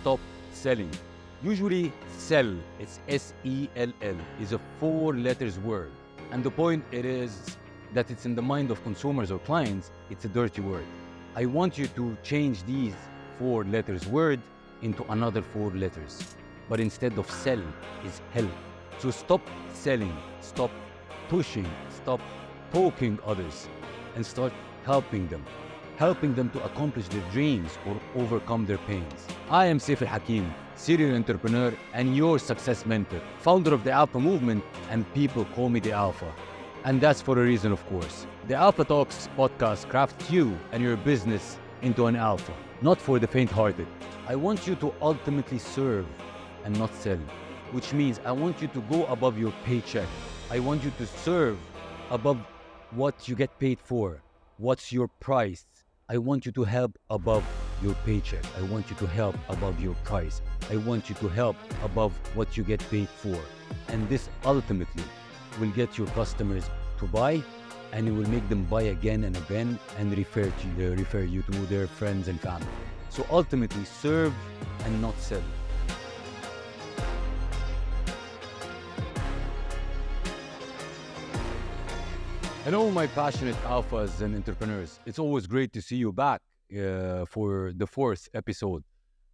stop selling. Usually sell, it's S-E-L-L, is a 4 letters word. And the point it is that it's in the mind of consumers or clients, it's a dirty word. I want you to change these 4 letters word into another 4 letters. But instead of sell is help. So stop selling, stop pushing, stop poking others, and start helping them to accomplish their dreams or overcome their pains. I am SEIF Hakim, serial entrepreneur and your success mentor, founder of the Alpha movement, and people call me the Alpha. And that's for a reason, of course. The Alpha Talks podcast crafts you and your business into an alpha, not for the faint-hearted. I want you to ultimately serve and not sell, which means I want you to go above your paycheck. I want you to serve above what you get paid for. What's your price? I want you to help above your paycheck. I want you to help above your price. I want you to help above what you get paid for. And this ultimately will get your customers to buy, and it will make them buy again and again and refer you to their friends and family. So ultimately, serve and not sell. Hello, my passionate alphas and entrepreneurs. It's always great to see you back for the 4th episode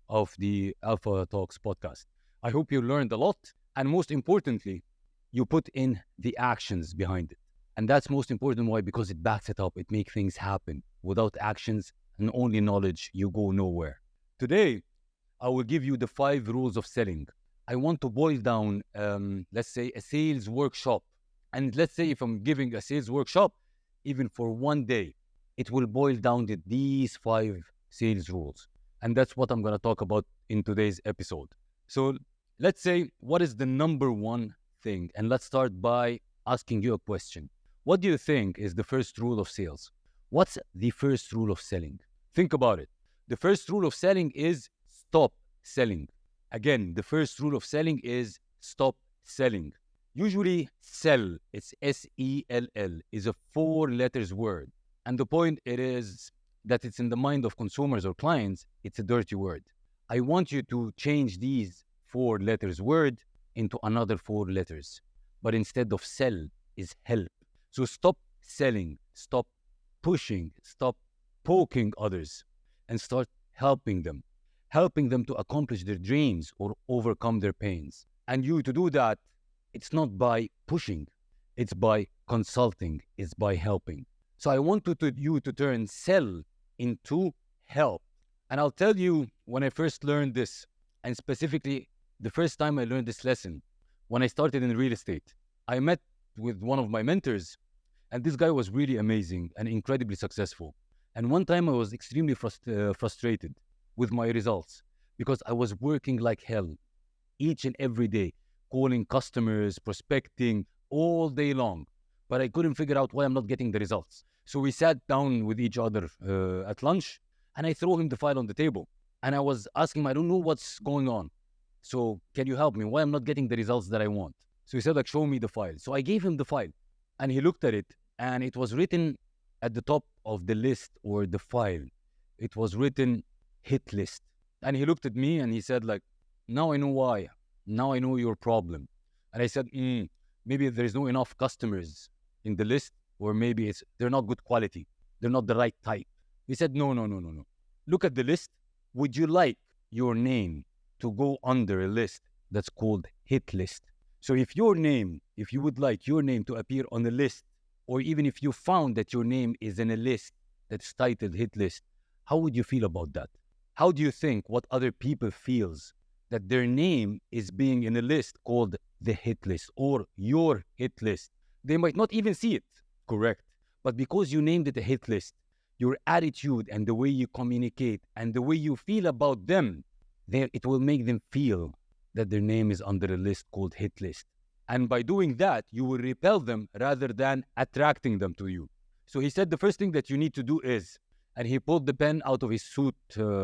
of the Alpha Talks podcast. I hope you learned a lot, and most importantly, you put in the actions behind it. And that's most important. Why? Because it backs it up. It makes things happen. Without actions and only knowledge, you go nowhere. Today, I will give you the 5 rules of selling. I want to boil down, let's say, a sales workshop. And let's say if I'm giving a sales workshop, even for one day, it will boil down to these 5 sales rules. And that's what I'm going to talk about in today's episode. So let's say, what is the number one thing? And let's start by asking you a question. What do you think is the first rule of sales? What's the first rule of selling? Think about it. The first rule of selling is stop selling. Again, the first rule of selling is stop selling. Usually sell, it's S-E-L-L, is a 4 letters word. And the point it is that it's in the mind of consumers or clients, it's a dirty word. I want you to change these 4 letters word into another 4 letters. But instead of sell is help. So stop selling, stop pushing, stop poking others, and start helping them to accomplish their dreams or overcome their pains. And you to do that, it's not by pushing, it's by consulting, it's by helping. So I want you to turn sell into help. And I'll tell you, when I first learned this, and specifically the first time I learned this lesson, when I started in real estate, I met with one of my mentors, and this guy was really amazing and incredibly successful. And one time I was extremely frustrated with my results because I was working like hell each and every day, calling customers, prospecting all day long. But I couldn't figure out why I'm not getting the results. So we sat down with each other at lunch, and I threw him the file on the table. And I was asking him, I don't know what's going on. So can you help me? Why I'm not getting the results that I want? So he said, like, show me the file. So I gave him the file, and he looked at it, and it was written at the top of the list or the file. It was written hit list. And he looked at me and he said, like, now I know why. Now I know your problem. And I said, maybe there's no enough customers in the list, or maybe they're not good quality. They're not the right type. He said, no. Look at the list. Would you like your name to go under a list that's called hit list? So if you would like your name to appear on a list, or even if you found that your name is in a list that's titled hit list, how would you feel about that? How do you think what other people feels that their name is being in a list called the hit list or your hit list? They might not even see it, correct? But because you named it a hit list, your attitude and the way you communicate and the way you feel about them, it will make them feel that their name is under a list called hit list. And by doing that, you will repel them rather than attracting them to you. So he said the first thing that you need to do is, and he pulled the pen out of his suit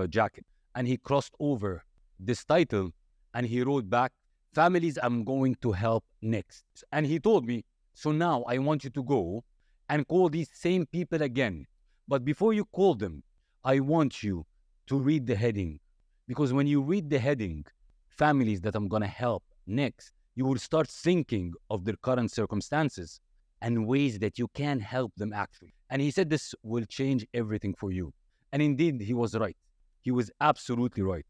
jacket, and he crossed over this title, and he wrote back, families I'm going to help next. And he told me, so now I want you to go and call these same people again. But before you call them, I want you to read the heading. Because when you read the heading, families that I'm going to help next, you will start thinking of their current circumstances and ways that you can help them actually. And he said this will change everything for you. And indeed, he was right. He was absolutely right.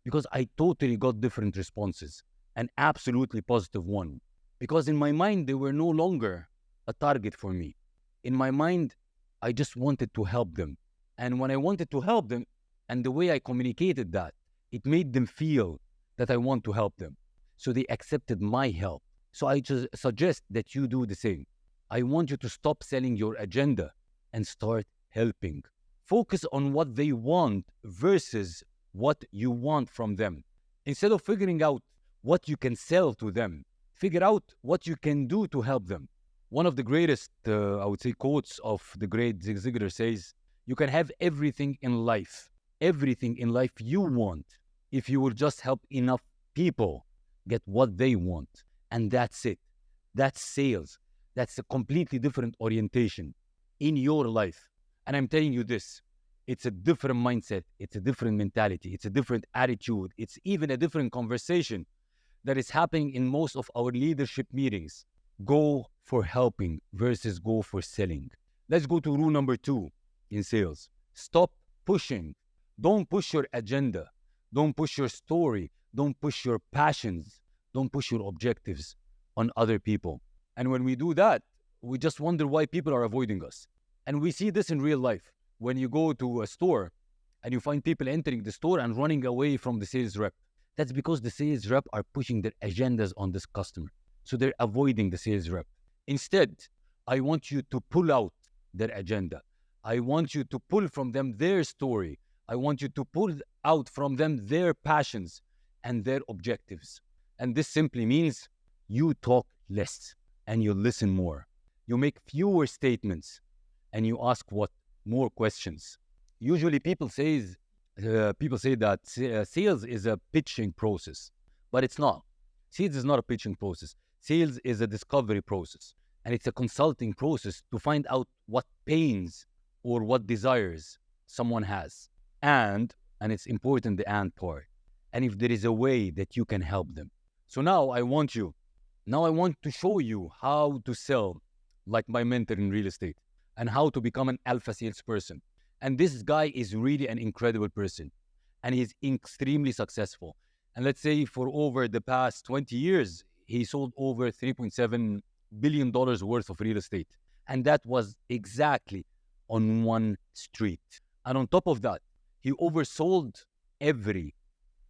Because I totally got different responses, an absolutely positive one. Because in my mind, they were no longer a target for me. In my mind, I just wanted to help them. And when I wanted to help them, and the way I communicated that, it made them feel that I want to help them. So they accepted my help. So I just suggest that you do the same. I want you to stop selling your agenda and start helping. Focus on what they want versus what you want from them. Instead of figuring out what you can sell to them, figure out what you can do to help them. One of the greatest, I would say, quotes of the great Zig Ziglar says, you can have everything in life you want, if you will just help enough people get what they want. And that's it. That's sales. That's a completely different orientation in your life. And I'm telling you this, it's a different mindset. It's a different mentality. It's a different attitude. It's even a different conversation that is happening in most of our leadership meetings. Go for helping versus go for selling. Let's go to rule number 2 in sales. Stop pushing. Don't push your agenda. Don't push your story. Don't push your passions. Don't push your objectives on other people. And when we do that, we just wonder why people are avoiding us. And we see this in real life. When you go to a store and you find people entering the store and running away from the sales rep, that's because the sales rep are pushing their agendas on this customer. So they're avoiding the sales rep. Instead, I want you to pull out their agenda. I want you to pull from them their story. I want you to pull out from them their passions and their objectives. And this simply means you talk less and you listen more. You make fewer statements and you ask more questions. Usually people say that sales is a pitching process, but it's not. Sales is not a pitching process. Sales is a discovery process, and it's a consulting process to find out what pains or what desires someone has. And it's important, the and part. And if there is a way that you can help them. So now I want to show you how to sell like my mentor in real estate and how to become an alpha salesperson. And this guy is really an incredible person and he's extremely successful. And let's say for over the past 20 years, he sold over $3.7 billion worth of real estate. And that was exactly on one street. And on top of that, he oversold every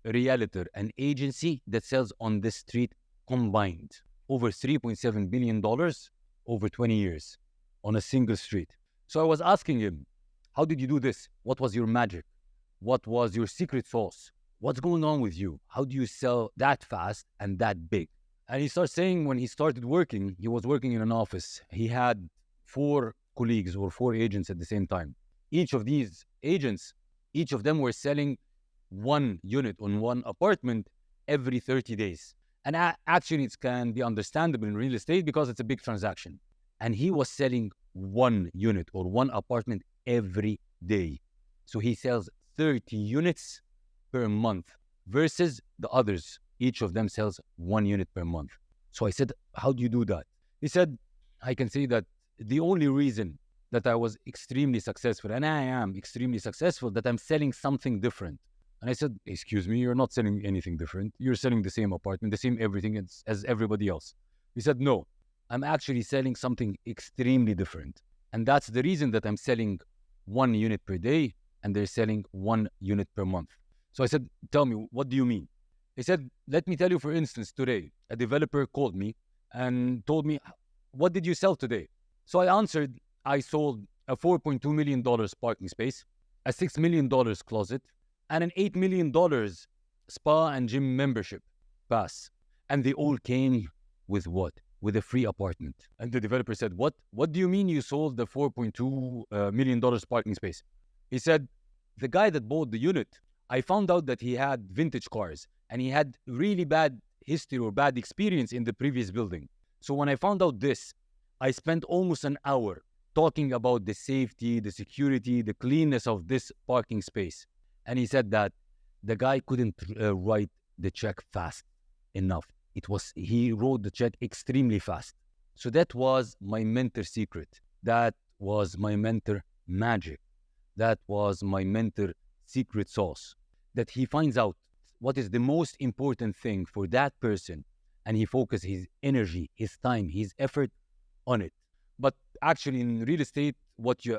realtor and agency that sells on this street combined. Over $3.7 billion over 20 years on a single street. So I was asking him, how did you do this? What was your magic? What was your secret sauce? What's going on with you? How do you sell that fast and that big? And he starts saying when he started working, he was working in an office. He had 4 colleagues or 4 agents at the same time. Each of these agents, each of them were selling 1 unit on 1 apartment every 30 days. And actually, it can be understandable in real estate because it's a big transaction. And he was selling 1 unit or 1 apartment every day. So he sells 30 units per month versus the others. Each of them sells 1 unit per month. So I said, how do you do that? He said, I can say that the only reason that I was extremely successful, and I am extremely successful, that I'm selling something different. And I said, excuse me, you're not selling anything different. You're selling the same apartment, the same everything as everybody else. He said, no, I'm actually selling something extremely different. And that's the reason that I'm selling 1 unit per day and they're selling 1 unit per month. So I said, tell me, what do you mean? He said, let me tell you, for instance, today, a developer called me and told me, what did you sell today? So I answered, I sold a $4.2 million parking space, a $6 million closet, and an $8 million spa and gym membership pass. And they all came with what? With a free apartment. And the developer said, what do you mean you sold the $4.2 million parking space? He said, the guy that bought the unit, I found out that he had vintage cars and he had really bad history or bad experience in the previous building. So when I found out this, I spent almost an hour talking about the safety, the security, the cleanness of this parking space. And he said that The guy couldn't write the check fast enough. He wrote the check extremely fast. So that was my mentor secret. That was my mentor magic. That was my mentor secret sauce. That he finds out what is the most important thing for that person, and he focuses his energy, his time, his effort on it. But actually, in real estate,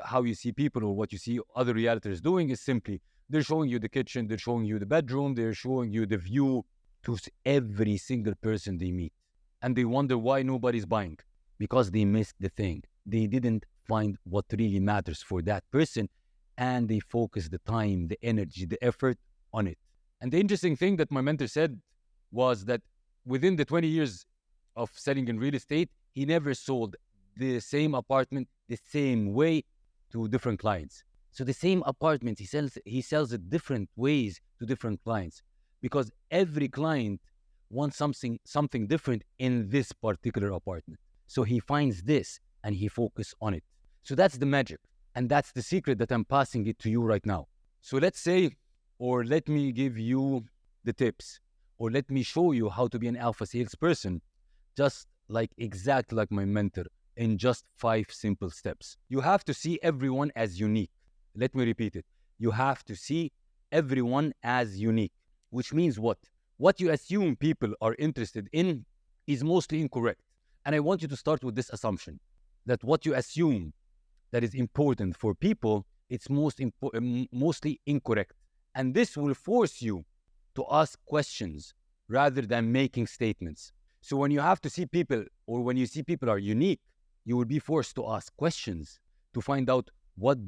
how you see people or what you see other realtors doing is simply they're showing you the kitchen, they're showing you the bedroom, they're showing you the view to every single person they meet. And they wonder why nobody's buying. Because they missed the thing. They didn't find what really matters for that person, and they focused the time, the energy, the effort on it. And the interesting thing that my mentor said was that within the 20 years of selling in real estate, he never sold the same apartment the same way to different clients. So the same apartment, he sells it different ways to different clients, because every client wants something different in this particular apartment. So he finds this and he focuses on it. So that's the magic. And that's the secret that I'm passing it to you right now. So let's say, or let me give you the tips, or let me show you how to be an alpha salesperson, just exactly like my mentor, in just 5 simple steps. You have to see everyone as unique. Let me repeat it. You have to see everyone as unique, which means what? What you assume people are interested in is mostly incorrect. And I want you to start with this assumption, that what you assume that is important for people, it's mostly incorrect. And this will force you to ask questions rather than making statements. So when you have to see people, or when you see people are unique, you will be forced to ask questions to find out what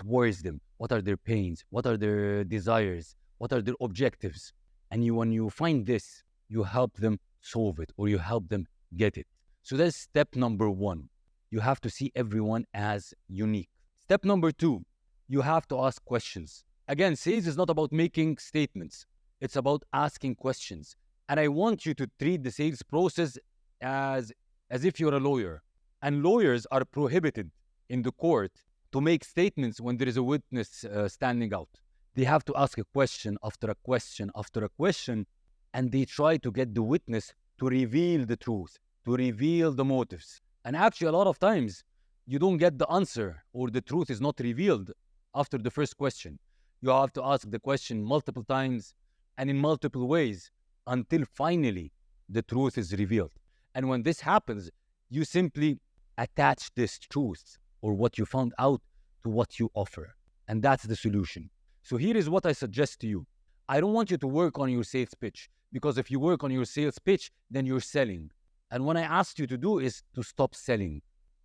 worries them, what are their pains, what are their desires, what are their objectives. And when you find this, you help them solve it, or you help them get it. So that's step number 1. You have to see everyone as unique. Step number 2, you have to ask questions. Again, sales is not about making statements. It's about asking questions. And I want you to treat the sales process as if you're a lawyer. And lawyers are prohibited in the court to make statements when there is a witness standing out. They have to ask a question after a question after a question, and they try to get the witness to reveal the truth, to reveal the motives. And actually, a lot of times, you don't get the answer, or the truth is not revealed after the first question. You have to ask the question multiple times and in multiple ways until finally the truth is revealed. And when this happens, you simply attach this truth or what you found out to what you offer. And that's the solution. So here is what I suggest to you. I don't want you to work on your sales pitch, because if you work on your sales pitch, then you're selling. And what I asked you to do is to stop selling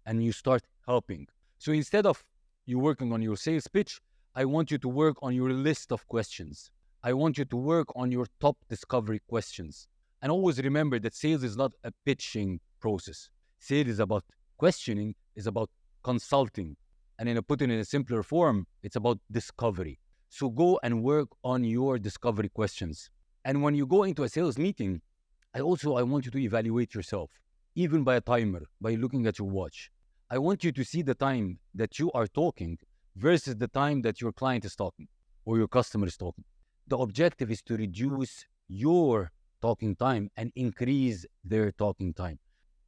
and you start helping. So instead of you working on your sales pitch, I want you to work on your list of questions. I want you to work on your top discovery questions. And always remember that sales is not a pitching process. Sales is about questioning, is about consulting. And in put it in a simpler form, it's about discovery. So go and work on your discovery questions. And when you go into a sales meeting, I want you to evaluate yourself, even by a timer, by looking at your watch. I want you to see the time that you are talking versus the time that your client is talking or your customer is talking. The objective is to reduce your talking time and increase their talking time.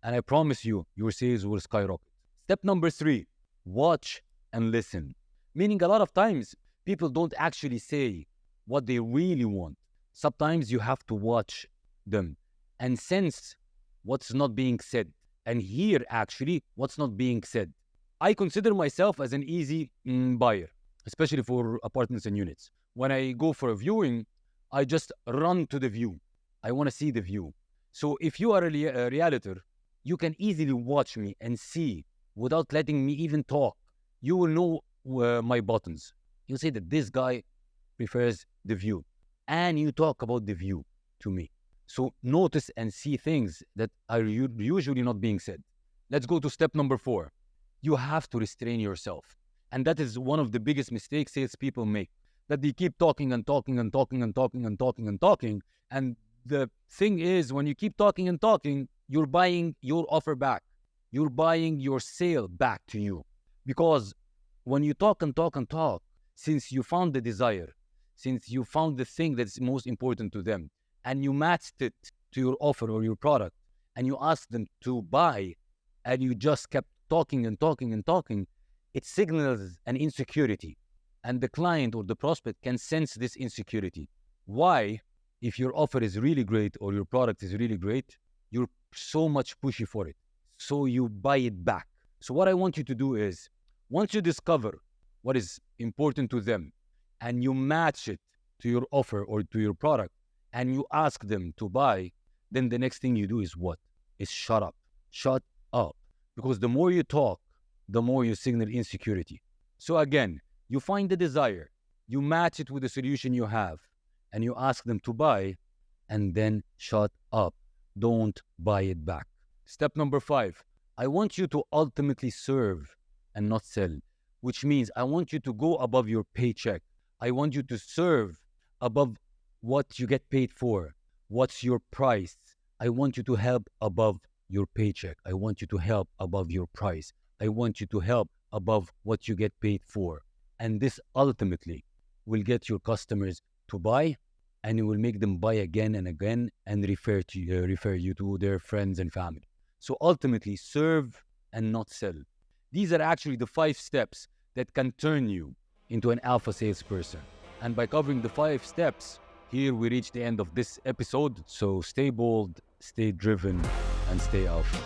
And I promise you, your sales will skyrocket. Step number 3, watch and listen. Meaning a lot of times, people don't actually say what they really want. Sometimes you have to watch them and sense what's not being said and hear actually what's not being said. I consider myself as an easy buyer, especially for apartments and units. When I go for a viewing, I just run to the view. I want to see the view. So if you are a realtor, you can easily watch me and see without letting me even talk. You will know my buttons. You'll say that this guy prefers the view. And you talk about the view to me. So notice and see things that are usually not being said. Let's go to step number 4. You have to restrain yourself. And that is one of the biggest mistakes salespeople make. That they keep talking and talking and talking and talking and talking and talking. And the thing is, when you keep talking and talking, you're buying your offer back. You're buying your sale back to you. Because when you talk and talk and talk, since you found the desire, since you found the thing that's most important to them, and you matched it to your offer or your product, and you asked them to buy, and you just kept talking and talking and talking, it signals an insecurity. And the client or the prospect can sense this insecurity. Why? If your offer is really great or your product is really great, you're so much pushy for it. So you buy it back. So what I want you to do is, once you discover what is important to them and you match it to your offer or to your product and you ask them to buy, then the next thing you do is what? Is shut up. Shut up. Because the more you talk, the more you signal insecurity. So again, you find the desire, you match it with the solution you have, and you ask them to buy, and then shut up. Don't buy it back. Step number 5, I want you to ultimately serve and not sell, which means I want you to go above your paycheck. I want you to serve above what you get paid for. What's your price? I want you to help above your paycheck. I want you to help above your price. I want you to help above what you get paid for. And this ultimately will get your customers to buy, and it will make them buy again and again and refer you to their friends and family. So ultimately, serve and not sell. These are actually the 5 steps that can turn you into an alpha salesperson. And by covering the 5 steps, here we reach the end of this episode. So stay bold, stay driven, and stay alpha.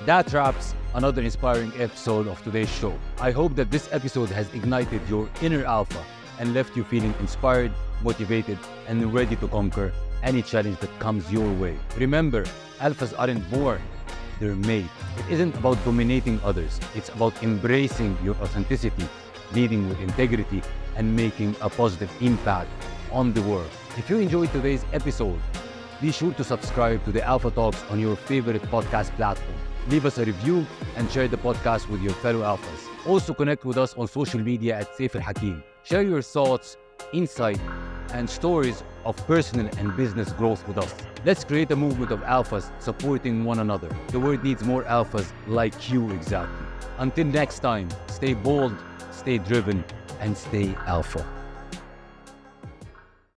That wraps another inspiring episode of today's show. I hope that this episode has ignited your inner alpha and left you feeling inspired, motivated, and ready to conquer any challenge that comes your way. Remember, alphas aren't born, they're made. It isn't about dominating others. It's about embracing your authenticity, leading with integrity, and making a positive impact on the world. If you enjoyed today's episode, be sure to subscribe to the Alpha Talks on your favorite podcast platform. Leave us a review and share the podcast with your fellow alphas. Also connect with us on social media at SEIF Al-Hakim. Share your thoughts, insight, and stories of personal and business growth with us. Let's create a movement of alphas supporting one another. The world needs more alphas like you exactly. Until next time, stay bold, stay driven, and stay alpha.